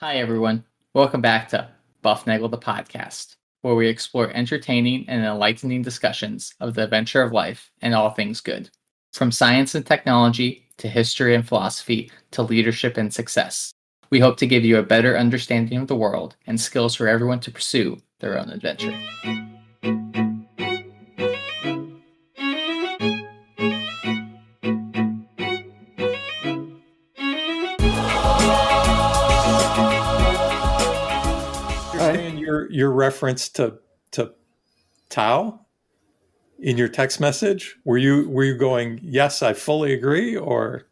Hi, everyone. Welcome back to Bufnagle the podcast, where we explore entertaining and enlightening discussions of the adventure of life and all things good. From science and technology to history and philosophy to leadership and success. We hope to give you a better understanding of the world and skills for everyone to pursue their own adventure. Understand your reference to Tao in your text message? Were you going, yes, I fully agree, or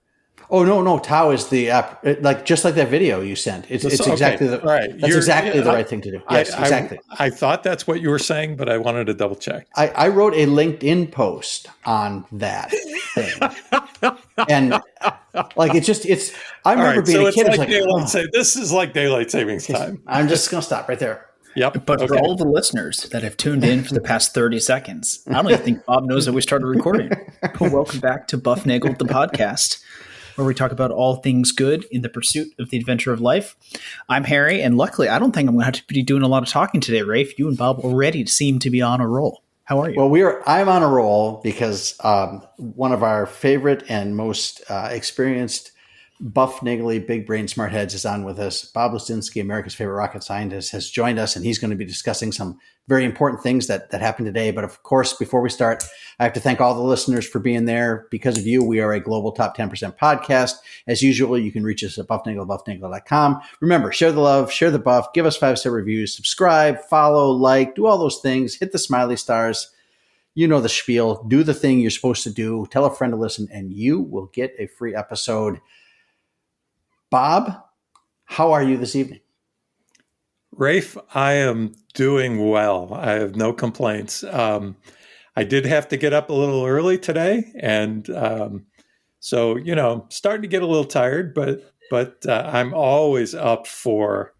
Oh no, Tao is the app, just like that video you sent. It's exactly okay, right? That's exactly the right thing to do. Yes, exactly. I thought that's what you were saying, but I wanted to double check. I wrote a LinkedIn post on that thing, and I remember being a kid. It's like daylight this is like daylight savings time. I'm just gonna stop right there. Yep. But for all the listeners that have tuned in for the past 30 seconds, I don't even think Bob knows that we started recording. But welcome back to Bufnagle, the podcast, where we talk about all things good in the pursuit of the adventure of life. I'm Harry, and luckily, I don't think I'm going to have to be doing a lot of talking today, Rafe. You and Bob already seem to be on a roll. How are you? Well, I'm on a roll because one of our favorite and most experienced buff, niggly, big brain, smart heads is on with us. Bob Luzenski, America's favorite rocket scientist, has joined us, and he's going to be discussing some very important things that happened today. But of course, before we start, I have to thank all the listeners for being there. Because of you, we are a global top 10% podcast. As usual, you can reach us at bufnagle.com. Remember, share the love, share the buff, give us 5-star reviews, subscribe, follow, like, do all those things, hit the smiley stars. You know the spiel. Do the thing you're supposed to do. Tell a friend to listen, and you will get a free episode. Bob, how are you this evening? Rafe, I am doing well. I have no complaints. I did have to get up a little early today, and so starting to get a little tired, but I'm always up for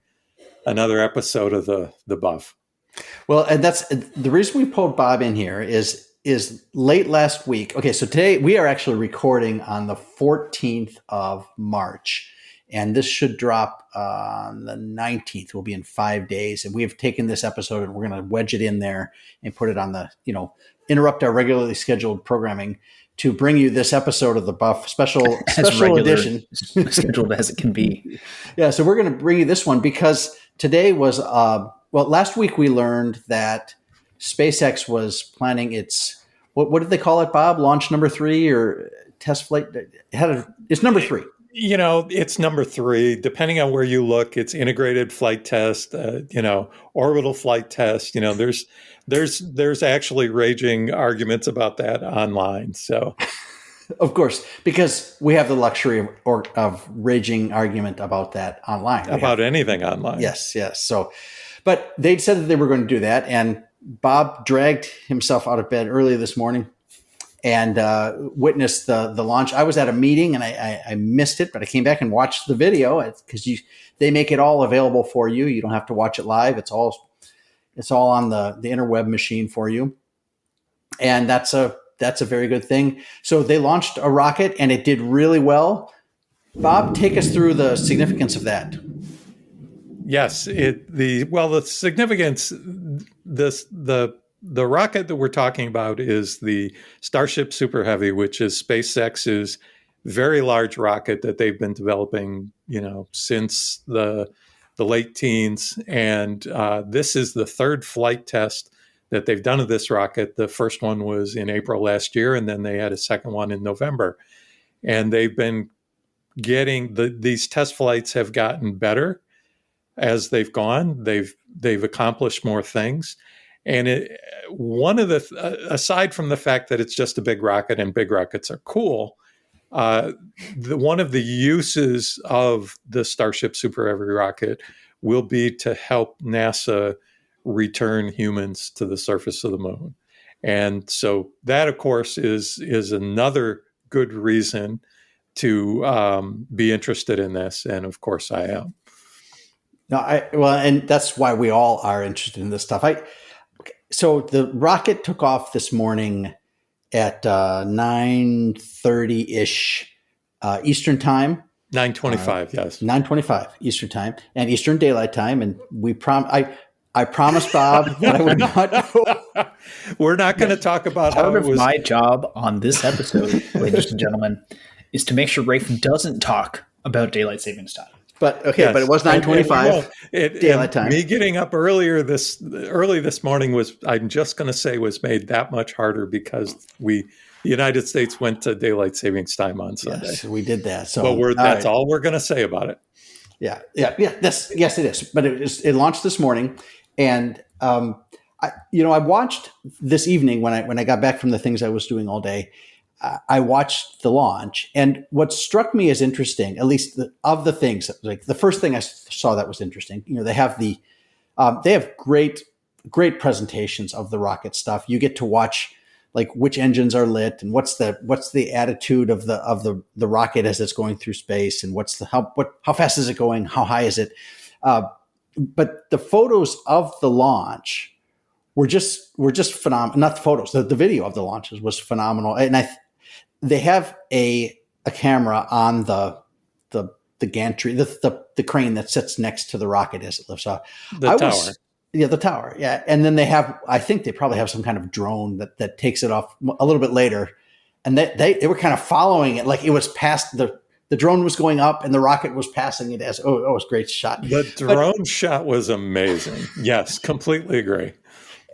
another episode of the Buff. Well, and that's the reason we pulled Bob in here is late last week. Okay, so today we are actually recording on the 14th of March. And this should drop on the 19th. We'll be in 5 days. And we have taken this episode and we're going to wedge it in there and put it on the, interrupt our regularly scheduled programming to bring you this episode of the Buff special edition. Scheduled as it can be. Yeah. So we're going to bring you this one because today was, last week we learned that SpaceX was planning its, what did they call it, Bob? Launch number 3 or test flight? It's number 3. It's number 3. Depending on where you look, it's integrated flight test, orbital flight test. There's actually raging arguments about that online. So, of course, because we have the luxury of raging argument about that online. About anything online. Yes. So, but they said that they were going to do that. And Bob dragged himself out of bed early this morning and witnessed the launch. I was at a meeting and I missed it, but I came back and watched the video because they make it all available for you. You don't have to watch it live. It's all on the interweb machine for you. And that's a very good thing. So they launched a rocket and it did really well. Bob, take us through the significance of that. Yes, the significance, the rocket that we're talking about is the Starship Super Heavy, which is SpaceX's very large rocket that they've been developing, since the late teens. And this is the third flight test that they've done of this rocket. The first one was in April last year, and then they had a second one in November. And they've been getting these test flights have gotten better as they've gone. They've accomplished more things. And aside from the fact that it's just a big rocket and big rockets are cool, one of the uses of the Starship Super Heavy rocket will be to help NASA return humans to the surface of the moon. And so that, of course, is another good reason to be interested in this. And of course, I am. No, and that's why we all are interested in this stuff. So the rocket took off this morning at 9:30-ish Eastern time. 9:25, yes. 9:25 Eastern time and Eastern Daylight Time, and I promised Bob that I would not go. We're not going to talk about Part how it of was. my job on this episode, ladies and gentlemen, is to make sure Rafe doesn't talk about daylight savings time. But okay, Yes. but it was 9:25 Daylight Time. Me getting up early this morning I'm just going to say, was made that much harder because the United States went to daylight savings time on Sunday. Yes, we did that. So, But that's all we're going to say about it. Yeah. Yes, it is. But it launched this morning, and I watched this evening when I got back from the things I was doing all day. I watched the launch, and what struck me as interesting, at least of the things, like the first thing I saw that was interesting, they have they have great presentations of the rocket stuff. You get to watch like which engines are lit and what's the attitude of the rocket as it's going through space, and how fast is it going, how high is it? But the photos of the launch were just phenomenal. Not the photos, the video of the launches was phenomenal, and they have a camera on the gantry, the crane that sits next to the rocket as it lifts off. The tower. The tower. Yeah. And then I think they probably have some kind of drone that takes it off a little bit later. And they were kind of following it. Like it was past the drone was going up and the rocket was passing it it was a great shot. The drone shot was amazing. Yes, completely agree.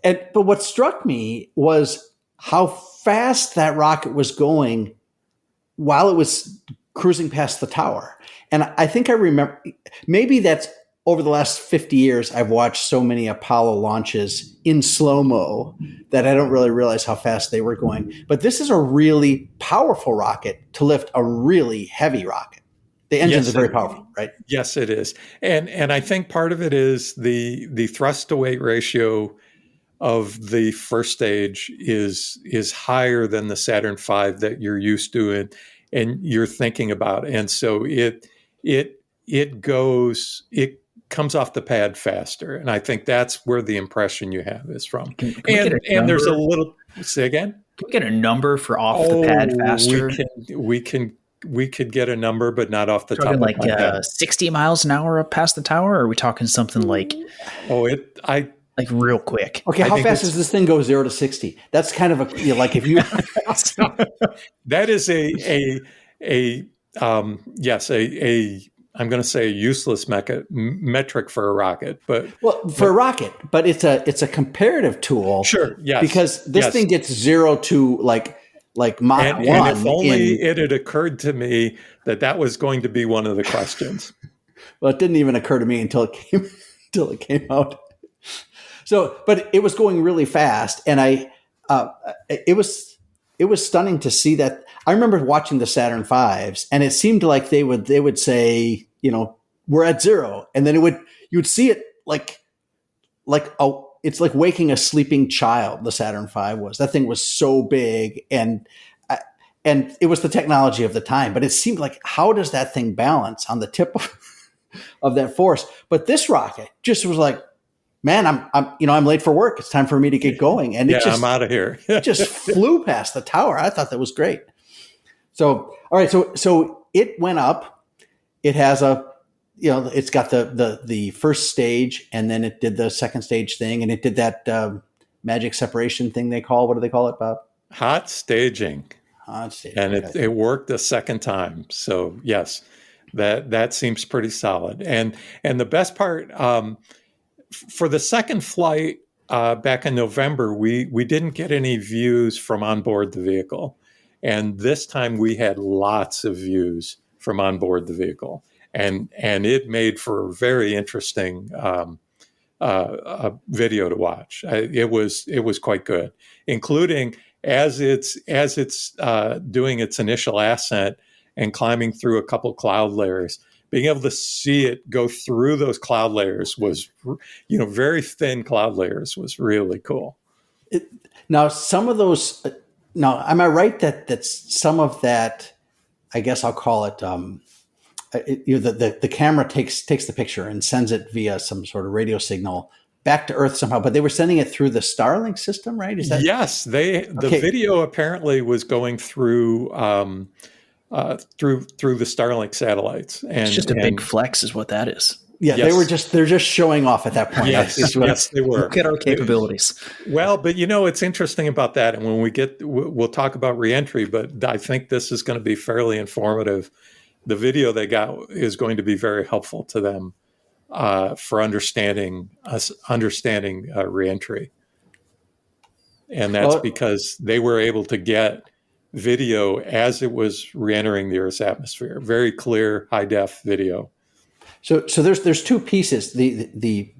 But what struck me was how fast that rocket was going while it was cruising past the tower. And I think I remember, maybe that's over the last 50 years, I've watched so many Apollo launches in slow-mo that I don't really realize how fast they were going. But this is a really powerful rocket to lift a really heavy rocket. The engines are very powerful, right? Yes, it is. And I think part of it is the thrust to weight ratio of the first stage is higher than the Saturn V that you're used to and you're thinking about. And so it comes off the pad faster. And I think that's where the impression you have is from. And there's a little, say again? Can we get a number for off the pad faster? We could get a number, but not off the top of my head. 60 miles an hour up past the tower? Or are we talking something like like real quick? Okay, how fast does this thing go 0 to 60? That's kind of like if you that is I'm going to say a useless metric for a rocket, but for a rocket, but it's a comparative tool. Sure, yes, because this thing gets 0 to like Mach 1. And if only it had occurred to me that was going to be one of the questions. Well, it didn't even occur to me until it came out. So, but it was going really fast, and it was stunning to see that. I remember watching the Saturn V's, and it seemed like they would say, we're at 0, and then you would see it it's like waking a sleeping child. The Saturn V was. That thing was so big, and it was the technology of the time. But it seemed like, how does that thing balance on the tip of that force? But this rocket just was like, man, I'm late for work. It's time for me to get going. And I'm out of here. It just flew past the tower. I thought that was great. So, all right. So it went up. It has it's got the first stage, and then it did the second stage thing, and it did that magic separation thing what do they call it, Bob? Hot staging. And okay. it worked a second time. So yes, that seems pretty solid. And the best part, for the second flight back in November, we didn't get any views from on board the vehicle. And this time we had lots of views from on board the vehicle. And it made for a very interesting video to watch. It was quite good, including as it's doing its initial ascent and climbing through a couple cloud layers. Being able to see it go through those cloud layers was, very thin cloud layers was really cool. Now, some of those. Now, am I right that some of that? I guess I'll call it. The camera takes the picture and sends it via some sort of radio signal back to Earth somehow. But they were sending it through the Starlink system, right? Yes, the video apparently was going through through the Starlink satellites. And It's just a big flex, is what that is. Yeah, yes. they're just showing off at that point. Yes, they were. Look at our capabilities. Well, but it's interesting about that. And when we'll talk about reentry, but I think this is going to be fairly informative. The video they got is going to be very helpful to them for understanding reentry. And that's because they were able to get video as it was reentering the Earth's atmosphere. Very clear, high def video. So there's two pieces. The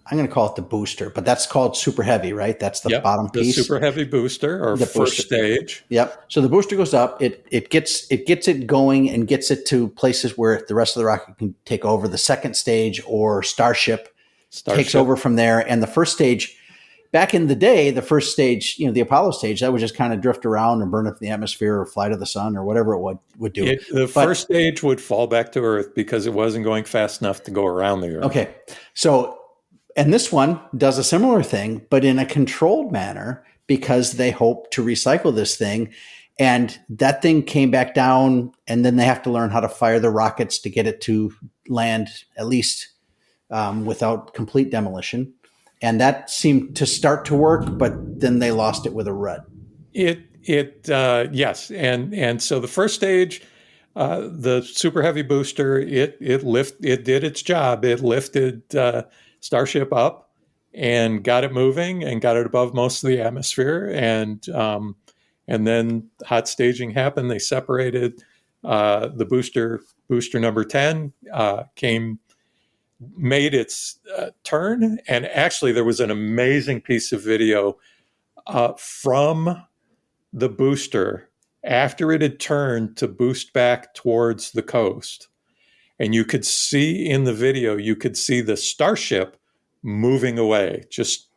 I'm going to call it the booster, but that's called super heavy, right? That's the bottom piece. The super heavy booster, or the first stage. Yep. So the booster goes up. It gets it going and gets it to places where the rest of the rocket can take over. The second stage, or Starship takes over from there. And the first stage, back in the day, the first stage, the Apollo stage, that would just kind of drift around and burn up the atmosphere or fly to the sun or whatever it would do. First stage would fall back to Earth because it wasn't going fast enough to go around the Earth. Okay. So, and this one does a similar thing, but in a controlled manner, because they hope to recycle this thing. And that thing came back down, and then they have to learn how to fire the rockets to get it to land, at least without complete demolition. And that seemed to start to work, but then they lost it with a rut. Yes. And so the first stage, the super heavy booster, it did its job. It lifted Starship up and got it moving and got it above most of the atmosphere. And then hot staging happened. They separated. The booster number 10 made its turn. And actually, there was an amazing piece of video from the booster after it had turned to boost back towards the coast. And you could see in the video, the Starship moving away, just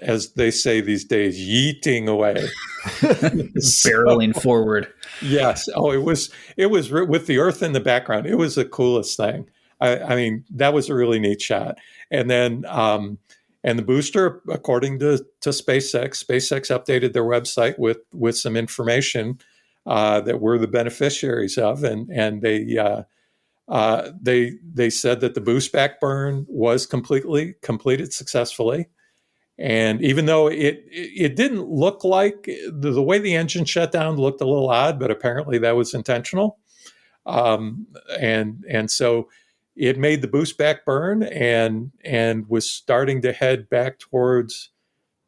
as they say these days, yeeting away. Barreling forward. Yes. Oh, it was with the Earth in the background. It was the coolest thing. I mean, that was a really neat shot. And then, and the booster, according to SpaceX updated their website with some information that we're the beneficiaries of, and they said that the boost back burn was completed successfully. And even though it didn't look like the way the engine shut down looked a little odd, but apparently that was intentional. And so it made the boost back burn and was starting to head back towards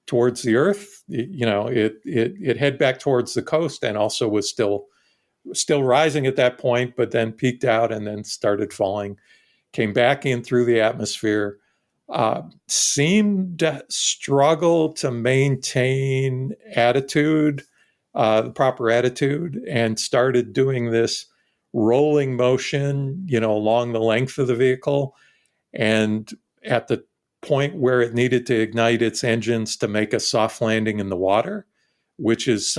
the Earth. It head back towards the coast, and also was still rising at that point, but then peaked out and then started falling, came back in through the atmosphere, seemed to struggle to maintain attitude, the proper attitude, and started doing this rolling motion, along the length of the vehicle. And at the point where it needed to ignite its engines to make a soft landing in the water, which is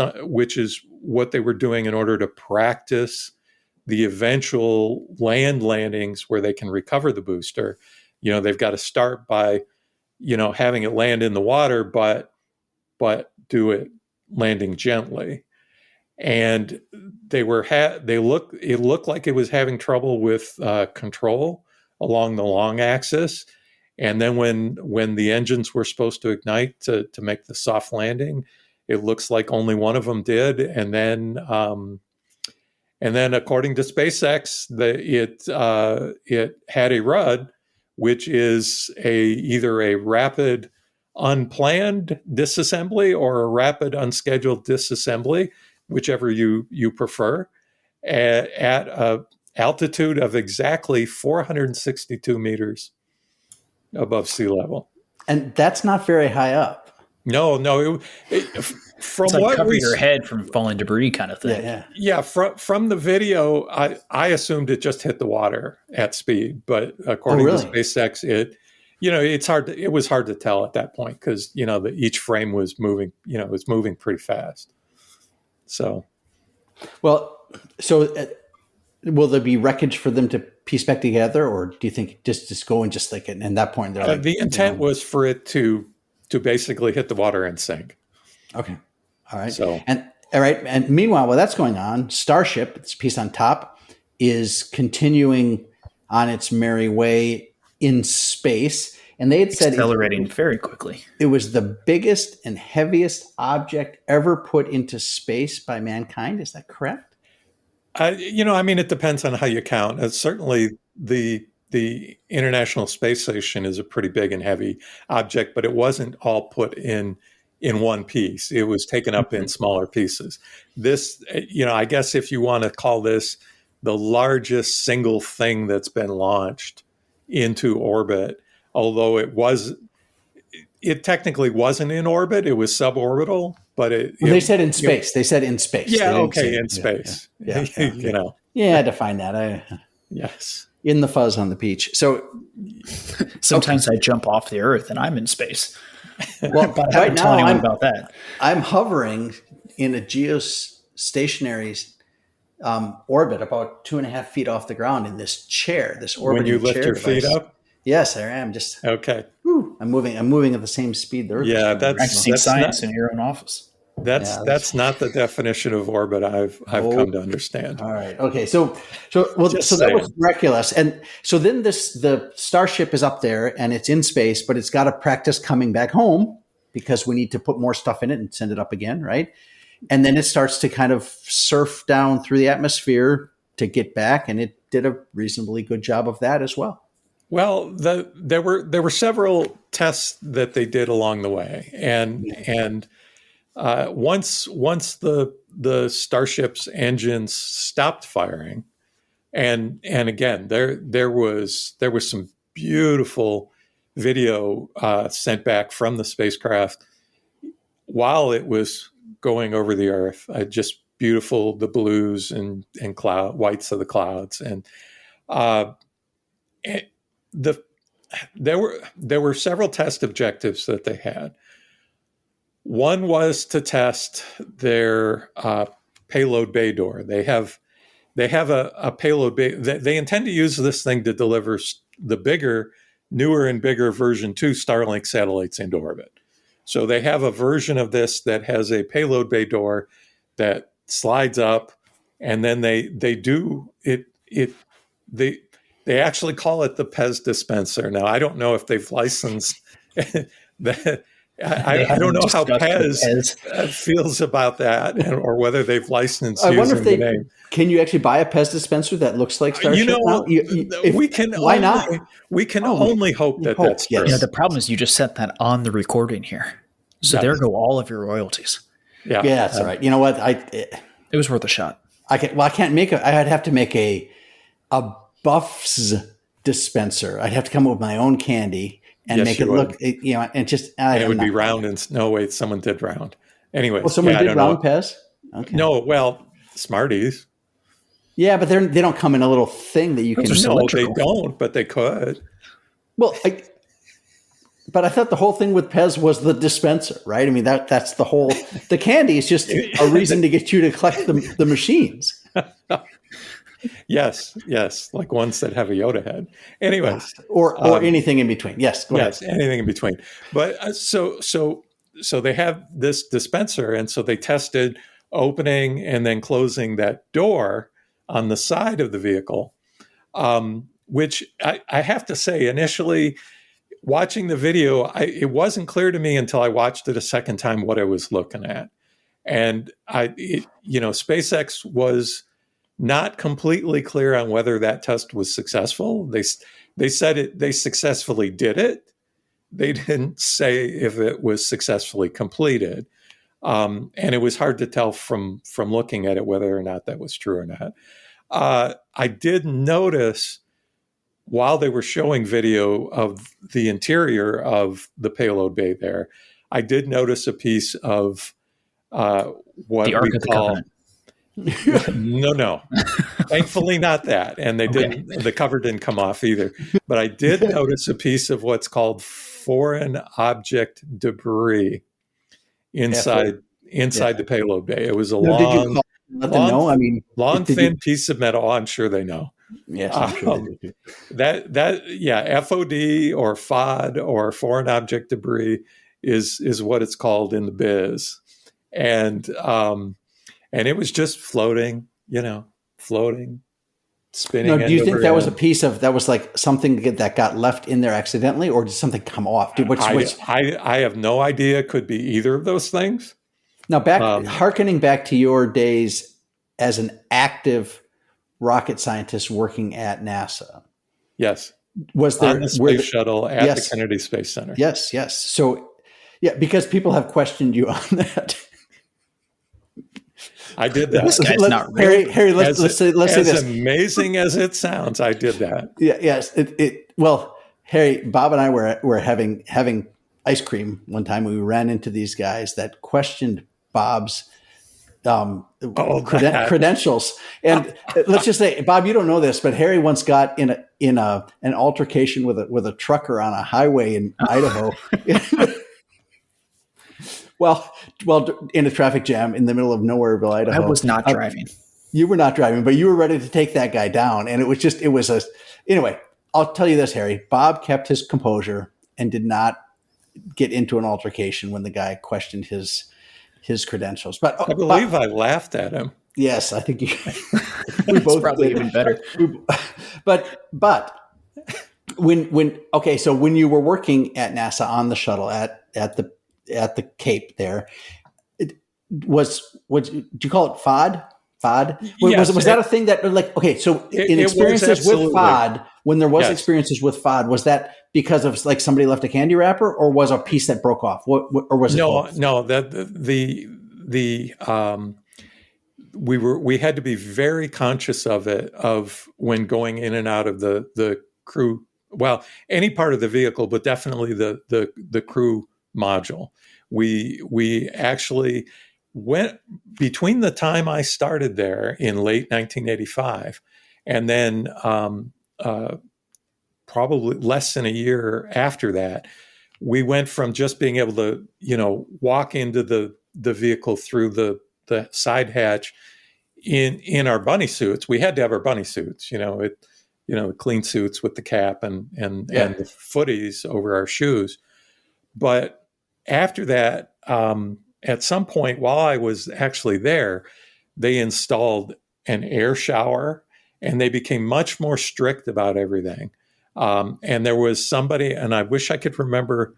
what they were doing in order to practice the eventual land landings where they can recover the booster. They've got to start by, having it land in the water, but do it landing gently. And it looked like it was having trouble with control along the long axis. And then when the engines were supposed to ignite to make the soft landing, it looks like only one of them did. And then according to SpaceX, it had a RUD, which is either a rapid unplanned disassembly or a rapid unscheduled disassembly, whichever you prefer, at a altitude of exactly 462 meters above sea level. And that's not very high up. No. From it's like what cover your head from falling debris kind of thing. Yeah. From the video, I assumed it just hit the water at speed, but according to SpaceX, it was hard to tell at that point because each frame was moving. It was moving pretty fast. So, will there be wreckage for them to piece back together, or do you think just go and just like it? And at that point, they're the intent was for it to basically hit the water and sink. Okay, all right. So, and All right. And meanwhile, while that's going on, Starship, this piece on top, is continuing on its merry way in space. And they had said Accelerating very quickly. it was the biggest and heaviest object ever put into space by mankind. Is that correct? It depends on how you count. Certainly, the International Space Station is a pretty big and heavy object, but it wasn't all put in one piece. It was taken up in smaller pieces. This, I guess if you want to call this the largest single thing that's been launched into orbit, although it technically wasn't in orbit, it was suborbital, but they said in space. They said in space. Yeah, okay, in space. Yeah, okay. Yeah, I had to find that. Yes. In the fuzz on the beach. So sometimes I jump off the Earth and I'm in space. Well, but I haven't told anyone about that. I'm hovering in a geostationary orbit about 2.5 feet off the ground in this chair, this orbiting chair. When you lift your feet up? Yes, I am. Just okay. I'm moving at the same speed the Earth. Yeah, that's practicing science in your own office. That's not the definition of orbit I've come to understand. All right. Okay. So that was miraculous. And so then the Starship is up there and it's in space, but it's got to practice coming back home because we need to put more stuff in it and send it up again, right? And then it starts to kind of surf down through the atmosphere to get back, and it did a reasonably good job of that as well. Well, there were several tests that they did along the way, and once the Starship's engines stopped firing, and again there was some beautiful video sent back from the spacecraft while it was going over the Earth. Just beautiful, the blues and whites of the clouds, and there were several test objectives that they had. One was to test their payload bay door. They have a payload bay. They intend to use this thing to deliver the newer and bigger version 2 Starlink satellites into orbit. So they have a version of this that has a payload bay door that slides up, and then they do it. They actually call it the Pez dispenser. Now, I don't know if they've licensed that. I don't know how Pez feels about that, or whether they've licensed using the name. Can you actually buy a Pez dispenser that looks like Starship? We can. Why not? We can only hope that that's true. Yeah, the problem is you just set that on the recording here, so there go all of your royalties. Yeah, that's all right. You know what? It was worth a shot. I can't make I'd have to make a Buffs dispenser. I'd have to come up with my own candy and make it look, and just. And it would be round and no, wait, someone did round. Anyway, well, someone did round Pez. Okay. No, well, Smarties. Yeah, but they don't come in a little thing that you can. No, they don't, but they could. Well, but I thought the whole thing with Pez was the dispenser, right? I mean, that's the whole. The candy is just a reason to get you to collect the machines. Yes, like ones that have a Yoda head. Anyways, or anything in between. Yes, go ahead. Anything in between. But so they have this dispenser, and so they tested opening and then closing that door on the side of the vehicle, which I have to say, initially watching the video, it wasn't clear to me until I watched it a second time what I was looking at, and SpaceX was not completely clear on whether that test was successful. They said they successfully did it. They didn't say if it was successfully completed. And it was hard to tell from looking at it whether or not that was true or not. I did notice while they were showing video of the interior of the payload bay there, I did notice a piece of what the Ark we of the call... Covenant. No. Thankfully not that. And the cover didn't come off either. But I did notice a piece of what's called foreign object debris inside the payload bay. It was a long, thin piece of metal. Oh, I'm sure they know. Yes, I'm sure they do. FOD or FOD or foreign object debris is what it's called in the biz. And and it was just floating, floating, spinning. No, do you end think over that was a end. piece of that was like something that got left in there accidentally, or did something come off? I have no idea. Could be either of those things. Now, hearkening back to your days as an active rocket scientist working at NASA. Yes. Was there on the space shuttle at the Kennedy Space Center? Yes. So, yeah, because people have questioned you on that. I did that. This guy's not real. Harry, let's say this. As amazing as it sounds, I did that. Yeah. Yes. Well, Harry, Bob and I were having ice cream one time. We ran into these guys that questioned Bob's credentials, and let's just say, Bob, you don't know this, but Harry once got in an altercation with a trucker on a highway in Idaho. Well, in a traffic jam in the middle of Nowhereville, Idaho. I was not driving. You were not driving, but you were ready to take that guy down, and anyway. I'll tell you this, Harry. Bob kept his composure and did not get into an altercation when the guy questioned his credentials. But I believe I laughed at him. Yes, I think we both probably did. Even better. But so when you were working at NASA on the shuttle at the Cape there, do you call it FOD? FOD? Yes, was that a thing that, like, okay, so in experiences with FOD, when there was experiences with FOD, was that because of like somebody left a candy wrapper, or was a piece that broke off? Or was it both? No, that we had to be very conscious of when going in and out of the crew, well, any part of the vehicle, but definitely the crew module. We actually went between the time I started there in late 1985 and then probably less than a year after that, we went from just being able to, walk into the vehicle through the side hatch in our bunny suits. We had to have our bunny suits, clean suits with the cap and the footies over our shoes. But after that, at some point while I was actually there, they installed an air shower and they became much more strict about everything. And there was somebody, and I wish I could remember,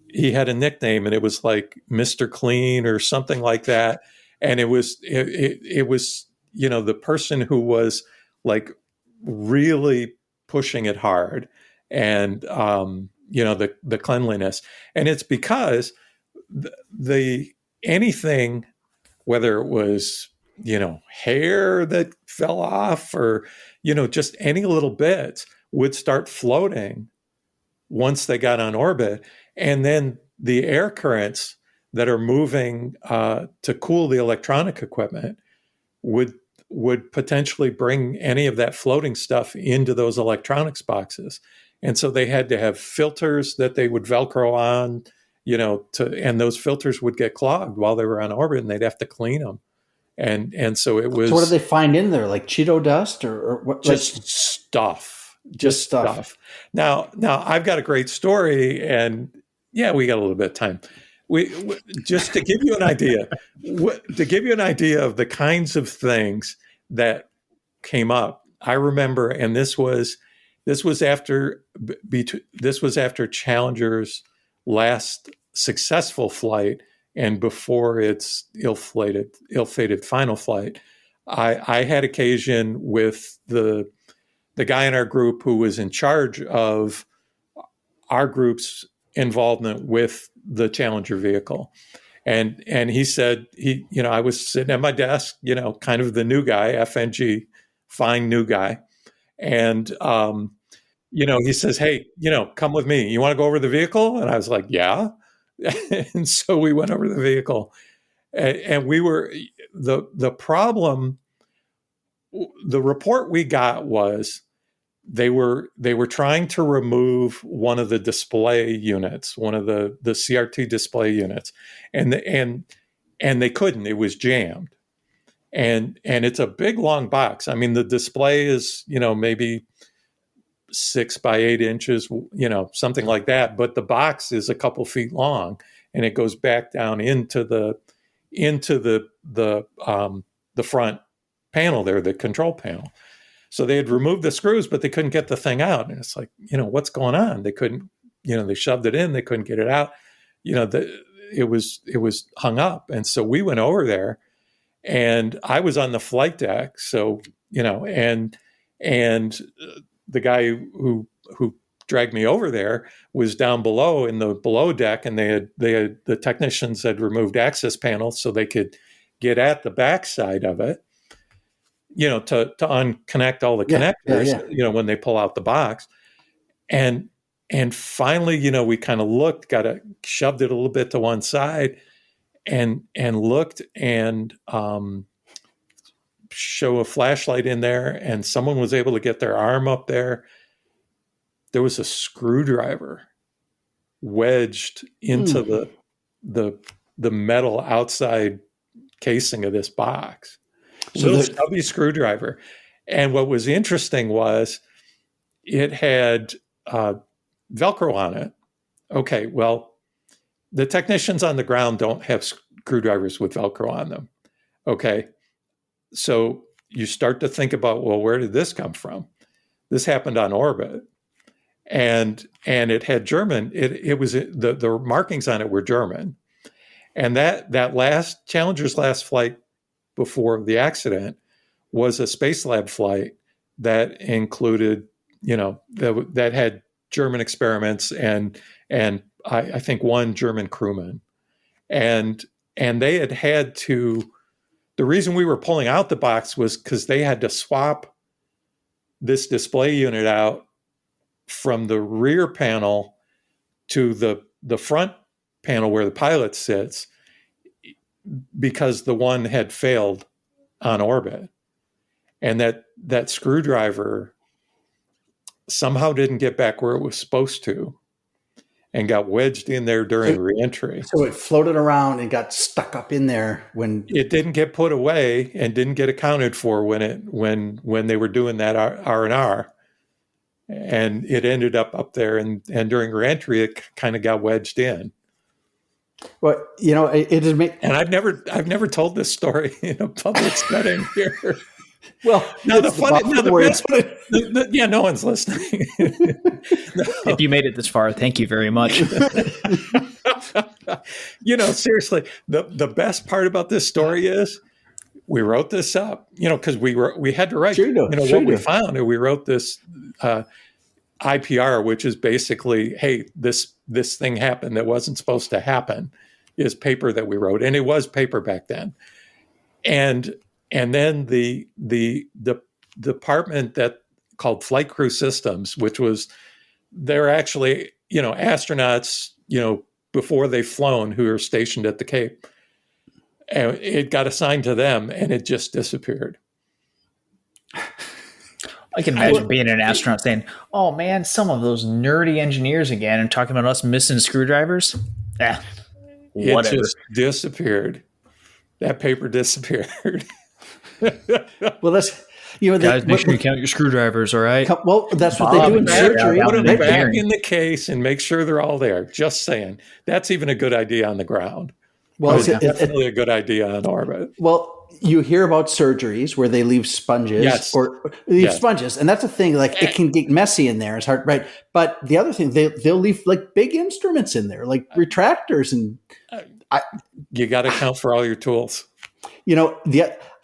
he had a nickname and it was like Mr. Clean or something like that. And it was the person who was like really pushing it hard and, the cleanliness. And it's because anything, whether it was, hair that fell off or, just any little bits would start floating once they got on orbit. And then the air currents that are moving to cool the electronic equipment would potentially bring any of that floating stuff into those electronics boxes. And so they had to have filters that they would Velcro on, and those filters would get clogged while they were on orbit and they'd have to clean them. And so it was. So what did they find in there? Like Cheeto dust or what? Just stuff. Just stuff. Now I've got a great story, and we got a little bit of time. We just to give you an idea, of the kinds of things that came up. I remember, and this was after Challenger's last successful flight and before its ill-fated final flight. I had occasion with the guy in our group who was in charge of our group's involvement with the Challenger vehicle. And he said, I was sitting at my desk, kind of the new guy, FNG, fine new guy. And, he says, hey, come with me. You want to go over the vehicle? And I was like, yeah. And so we went over the vehicle and we were, the problem, the report we got was they were trying to remove one of the display units, one of the CRT display units, and they couldn't. It was jammed, and it's a big long box. I mean, the display is maybe 6 by 8 inches, something like that. But the box is a couple feet long, and it goes back down into the into the front panel there, the control panel. So they had removed the screws, but they couldn't get the thing out. And it's like, what's going on? They couldn't, they shoved it in, they couldn't get it out. It was hung up. And so we went over there, and I was on the flight deck. So, and the guy who dragged me over there was down below in the below deck, and the technicians had removed access panels so they could get at the backside of it, to unconnect all the connectors, when they pull out the box. And finally, we kind of looked, shoved it a little bit to one side and looked and show a flashlight in there, and someone was able to get their arm up there. There was a screwdriver wedged into the metal outside casing of this box. So little stubby screwdriver. And what was interesting was it had Velcro on it. Okay, well, the technicians on the ground don't have screwdrivers with Velcro on them. Okay, so you start to think about, well, where did this come from? This happened on orbit. And it had German. It was the markings on it were German, and that Challenger's last flight before the accident was a Space Lab flight that included, that had German experiments and I think one German crewman, and they had to. The reason we were pulling out the box was because they had to swap this display unit out from the rear panel to the front panel where the pilot sits, because the one had failed on orbit, and that screwdriver somehow didn't get back where it was supposed to and got wedged in there during reentry. So it floated around and got stuck up in there when it didn't get put away and didn't get accounted for when they were doing that R&R. And it ended up there, and during reentry, it kind of got wedged in. Well, it is. And I've never told this story in a public setting here. Well, no one's listening. If you made it this far, thank you very much. Seriously, the best part about this story is we wrote this up, because we had to write, we found, and we wrote this IPR, which is basically, hey, this thing happened that wasn't supposed to happen, is paper that we wrote, and it was paper back then, and then the department that called Flight Crew Systems, which was they're actually astronauts before they've flown who are stationed at the Cape. And it got assigned to them, and it just disappeared. I can imagine being an astronaut saying, "Oh man, some of those nerdy engineers again," and talking about us missing screwdrivers. Whatever. It just disappeared. That paper disappeared. Well, that's guys, make sure you count your screwdrivers. All right. Well, that's what they do in surgery. Put them back in the case and make sure they're all there. Just saying. That's even a good idea on the ground. Well, it's definitely a good idea on orbit. Well, you hear about surgeries where they leave sponges sponges, and that's a thing. Like, it can get messy in there. It's hard, right? But the other thing, they'll leave like big instruments in there, like retractors, and you got to count for all your tools.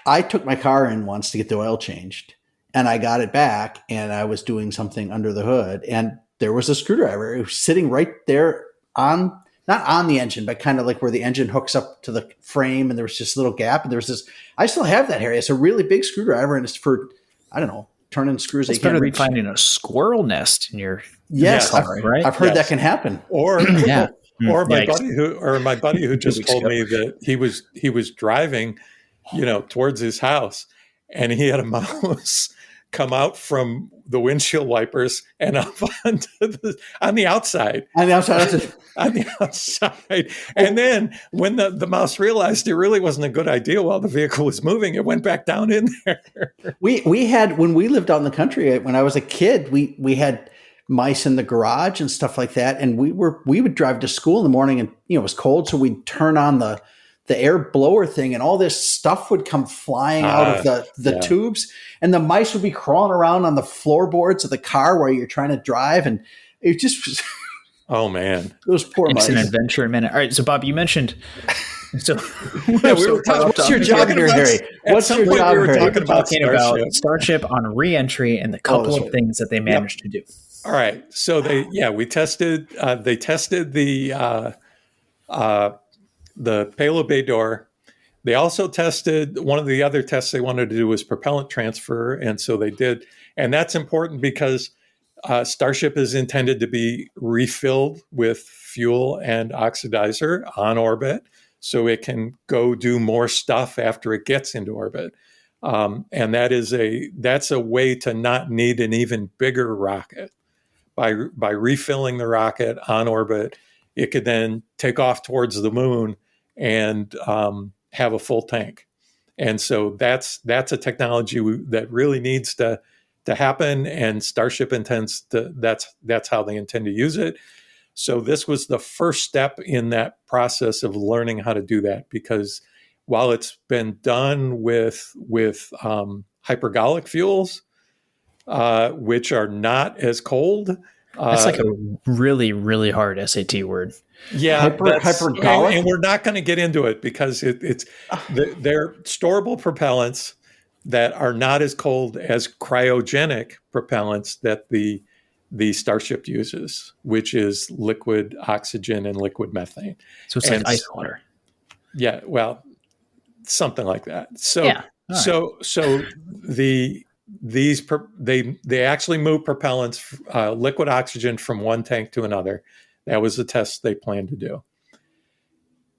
I took my car in once to get the oil changed, and I got it back, and I was doing something under the hood, and there was a screwdriver. It was sitting right there not on the engine, but kind of like where the engine hooks up to the frame, and there was just a little gap, and there was this. I still have that area. It's a really big screwdriver, and it's for, I don't know, turning screws. It's better than finding a squirrel nest in your car, right? I've heard that can happen. Or my buddy who just told me that he was driving, towards his house, and he had a mouse come out from the windshield wipers and up on the outside. On the outside. On the outside. And then when the mouse realized it really wasn't a good idea while the vehicle was moving, it went back down in there. We had, when we lived out in the country, when I was a kid, we had mice in the garage and stuff like that. And we would drive to school in the morning, and it was cold, so we'd turn on the air blower thing, and all this stuff would come flying out of the tubes, and the mice would be crawling around on the floorboards of the car while you're trying to drive, and it just was. Oh man, those poor mice. It's an adventure in a minute. All right, so Bob, you mentioned. So what's your job here, Harry? What's your job, we were Harry? talking about Starship on re-entry and the couple of things that they managed to do. All right, so they tested the payload bay door. They also tested, one of the other tests they wanted to do was propellant transfer, and so they did, and that's important because Starship is intended to be refilled with fuel and oxidizer on orbit, so it can go do more stuff after it gets into orbit. And that's a way to not need an even bigger rocket. By refilling the rocket on orbit, it could then take off towards the moon and have a full tank. And so that's a technology that really needs to happen, and Starship intends to. That's how they intend to use it. So this was the first step in that process of learning how to do that, because while it's been done with hypergolic fuels, which are not as cold. That's like a really, really hard SAT word. Yeah, hypergolic, and we're not going to get into it because they're storable propellants that are not as cold as cryogenic propellants that the Starship uses, which is liquid oxygen and liquid methane. So it's like ice water. Yeah, well, something like that. So, yeah. So they actually move propellants, liquid oxygen from one tank to another. That was the test they planned to do.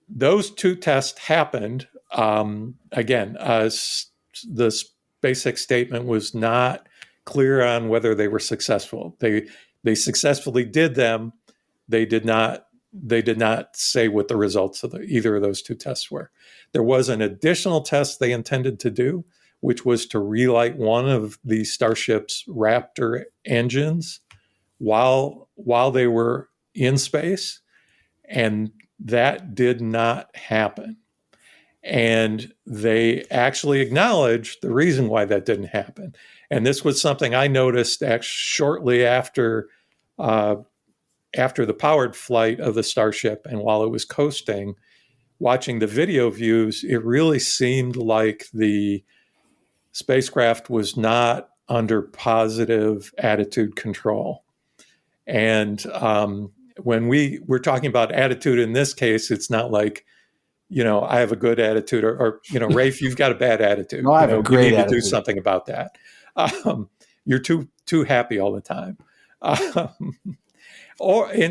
Those two tests happened. Again, the SpaceX statement was not clear on whether they were successful. They successfully did them. They did not say what the results of either of those two tests were. There was an additional test they intended to do, which was to relight one of the Starship's Raptor engines while they were in space, and that did not happen. And they actually acknowledged the reason why that didn't happen. And this was something I noticed shortly after the powered flight of the Starship, and while it was coasting, watching the video views, it really seemed like the spacecraft was not under positive attitude control. And when we're talking about attitude in this case, it's not like, I have a good attitude, or Rafe, you've got a bad attitude. No, I have a great you need attitude. to do something about that. You're too happy all the time. And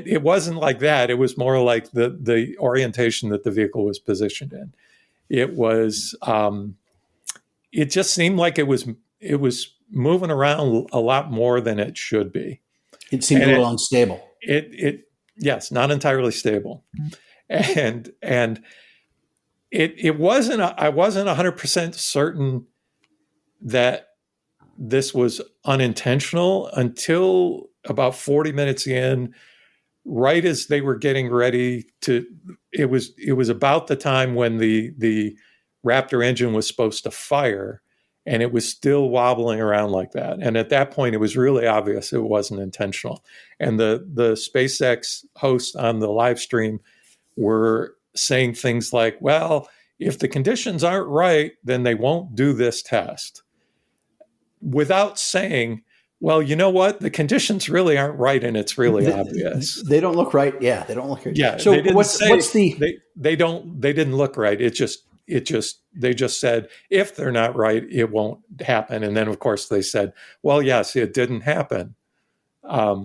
it wasn't like that. It was more like the orientation that the vehicle was positioned in. It was. It just seemed like it was moving around a lot more than it should be. It seemed a little unstable. Yes, not entirely stable, and it wasn't. I wasn't 100% certain that this was unintentional until about 40 minutes in, right as they were getting ready to. It was about the time when the Raptor engine was supposed to fire, and it was still wobbling around like that. And at that point, it was really obvious it wasn't intentional. And the SpaceX hosts on the live stream were saying things like, well, if the conditions aren't right, then they won't do this test. Without saying, well, you know what? The conditions really aren't right, and it's really obvious. They don't look right. Yeah, they don't look right. Yeah. So they didn't look right. They just said, if they're not right, it won't happen. And then, of course, they said, well, yes, it didn't happen. I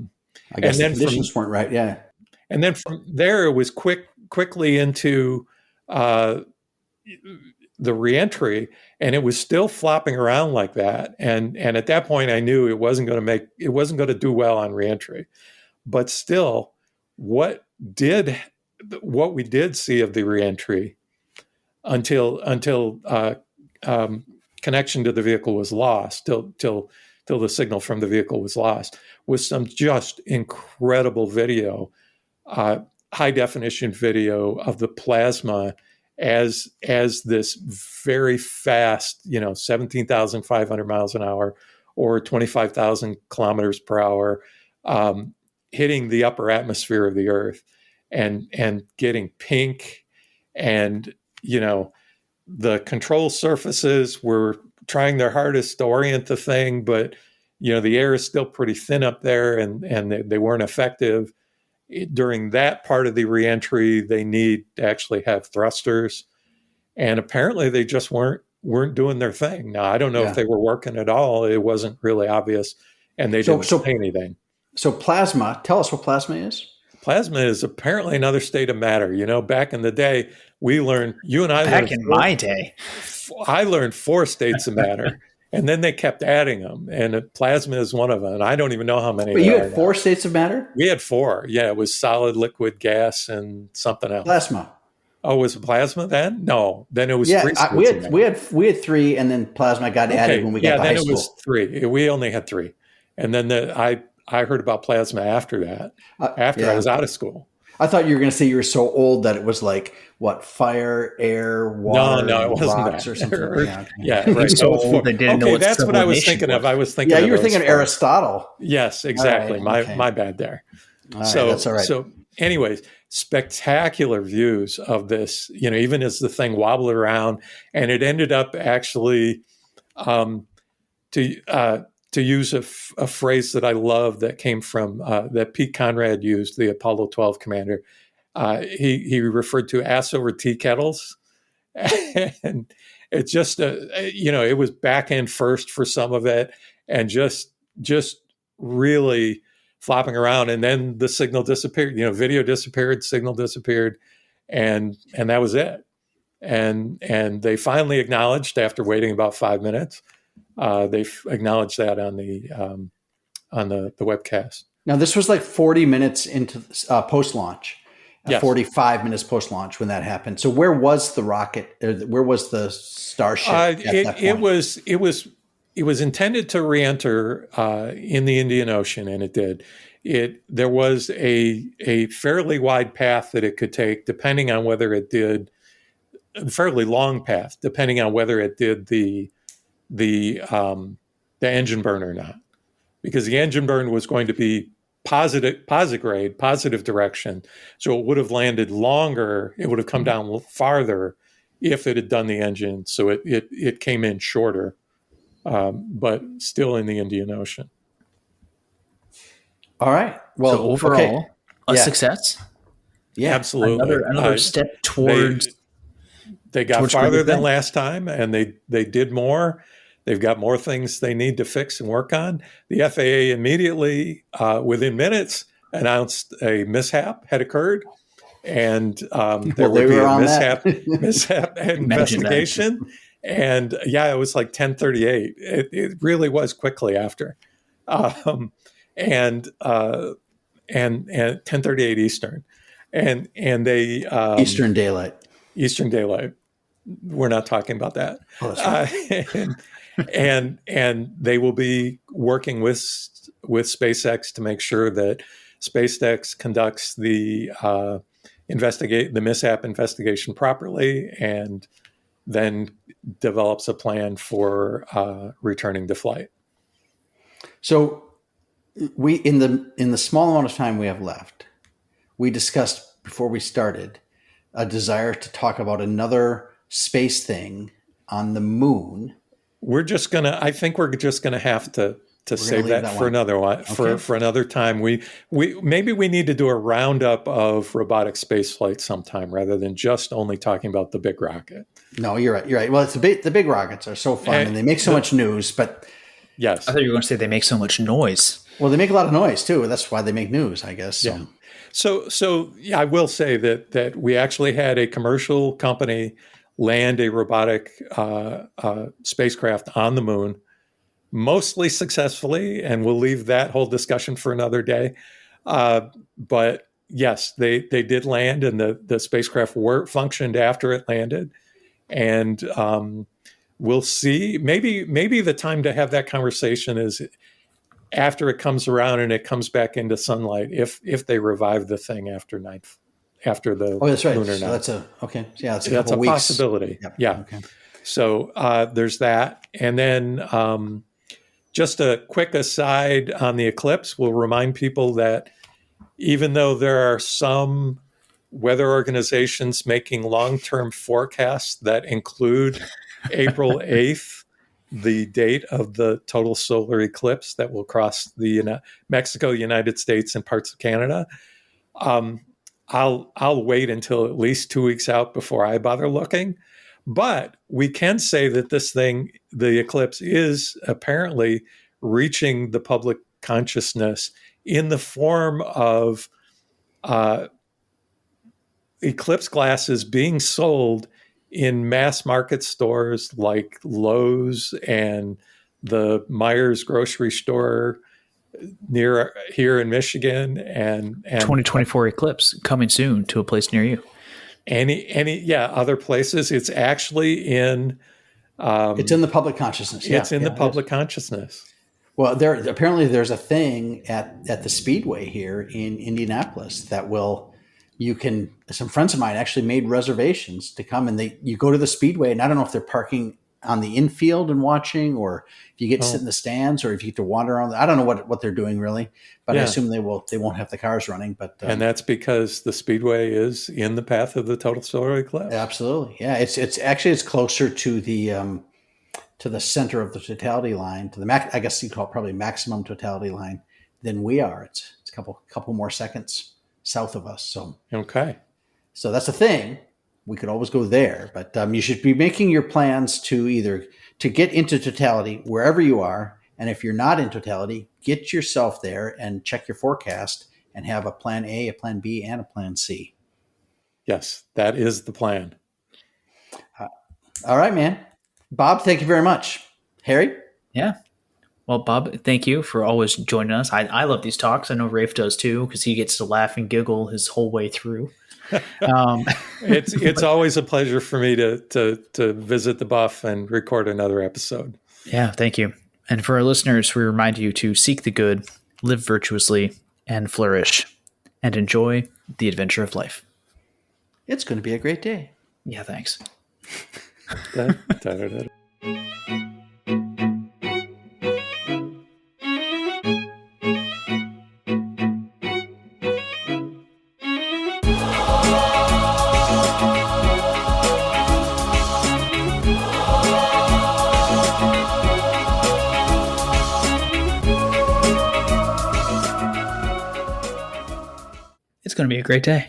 guess the conditions weren't right. Yeah. And then from there, it was quickly into the reentry, and it was still flopping around like that. And at that point, I knew it wasn't going to do well on reentry. But still, what we did see of the reentry until connection to the vehicle was lost, till the signal from the vehicle was lost, was some just incredible video, high definition video of the plasma as this very fast, 17,500 miles an hour or 25,000 kilometers per hour, hitting the upper atmosphere of the Earth and getting pink. And, the control surfaces were trying their hardest to orient the thing, but, the air is still pretty thin up there, and they weren't effective. During that part of the reentry, they need to actually have thrusters. And apparently they just weren't doing their thing. Now, I don't know if they were working at all. It wasn't really obvious, and they didn't say anything. So plasma, tell us what plasma is. Plasma is apparently another state of matter. Back in the day, we learned, you and I back in my day, I learned 4 states of matter, and then they kept adding them, and plasma is one of them. And I don't even know how many. But you had 4 states of matter? We had 4. Yeah, it was solid, liquid, gas, and something else. Plasma. Oh, was it plasma then? No, then it was 3 states. We had 3, and then plasma got added when we got to high school. Yeah, then it was 3. We only had 3, and then I heard about plasma after that. I was out of school. I thought you were going to say you were so old that it was like fire, air, water, no, it wasn't rocks that. or something. Yeah, right. So old they didn't know what that's what I was thinking of. I was thinking. Yeah, you were thinking of Aristotle. Yes, exactly. Right, my bad there. So that's all right. So, anyways, spectacular views of this. Even as the thing wobbled around, and it ended up actually to use a phrase that I love that came from that Pete Conrad used, the Apollo 12 commander. He referred to ass over tea kettles, and it's just it was back end first for some of it, and just really flopping around, and then the signal disappeared. Video disappeared, signal disappeared, and that was it. And they finally acknowledged, after waiting about 5 minutes, they acknowledged that on the webcast. Now, this was like 40 minutes into post-launch, yes. 45 minutes post-launch when that happened. So where was the rocket? Where was the Starship at that point? It was intended to re-enter in the Indian Ocean, and it did. There was a fairly wide path that it could take, depending on whether it did a fairly long path, depending on whether it did the engine burn or not, because the engine burn was going to be positive direction. So it would have landed longer. It would have come down farther if it had done the engine. So it came in shorter, but still in the Indian Ocean. All right. Well, so overall, a success. Yeah, absolutely. Another step towards. They got farther than last time, and they did more. They've got more things they need to fix and work on. The FAA immediately, within minutes, announced a mishap had occurred, and there would be a mishap investigation. And it was like 10:38. It really was quickly after, and 10:38 Eastern, and they Eastern Daylight. We're not talking about that. Oh, that's right. And they will be working with SpaceX to make sure that SpaceX conducts the mishap investigation properly, and then develops a plan for returning to flight. So we in the small amount of time we have left, we discussed before we started a desire to talk about another space thing on the moon. I think we're just gonna have to save that for another one, for another time. We maybe we need to do a roundup of robotic space flight sometime, rather than just only talking about the big rocket. No, you're right. Well, the big rockets are so fun, and they make so much news. But yes, I thought you were going to say they make so much noise. Well, they make a lot of noise too. That's why they make news, I guess. So. Yeah. So I will say that we actually had a commercial company land a robotic spacecraft on the moon, mostly successfully, and we'll leave that whole discussion for another day. But yes, they did land, and the spacecraft functioned after it landed, and we'll see. Maybe the time to have that conversation is after it comes around and it comes back into sunlight, if they revive the thing after after the Oh, that's right. lunar So night. that's that's a That's couple a weeks. possibility. Yep. Yeah. Okay. So there's that. And then just a quick aside on the eclipse, we'll remind people that even though there are some weather organizations making long-term forecasts that include April 8th, the date of the total solar eclipse that will cross the Mexico, United States, and parts of Canada, I'll wait until at least 2 weeks out before I bother looking. But we can say that this thing, the eclipse, is apparently reaching the public consciousness in the form of eclipse glasses being sold in mass market stores like Lowe's and the Myers grocery store near here in Michigan, and 2024 eclipse coming soon to a place near you. Other places. It's actually in it's in the public consciousness. Yeah, it's in the public consciousness. Well, there's a thing at the Speedway here in Indianapolis that some friends of mine actually made reservations to come, and you go to the Speedway, and I don't know if they're parking on the infield and watching, or if you get to sit in the stands, or if you get to wander around. I don't know what they're doing really, but I assume they won't have the cars running. But and that's because the Speedway is in the path of the total solar eclipse. Absolutely, yeah. It's closer to the center of the totality line, to the I guess you call it probably maximum totality line, than we are. It's a couple more seconds south of us. So okay, so that's the thing. We could always go there, but you should be making your plans to get into totality wherever you are. And if you're not in totality, get yourself there and check your forecast and have a plan A, a plan B, and a plan C. Yes, that is the plan. All right, man. Bob, thank you very much. Harry? Yeah. Well, Bob, thank you for always joining us. I love these talks. I know Rafe does too, because he gets to laugh and giggle his whole way through. It's always a pleasure for me to visit the Buff and record another episode. Yeah, thank you. And for our listeners, we remind you to seek the good, live virtuously, and flourish, and enjoy the adventure of life. It's going to be a great day. Yeah, thanks. It's going to be a great day.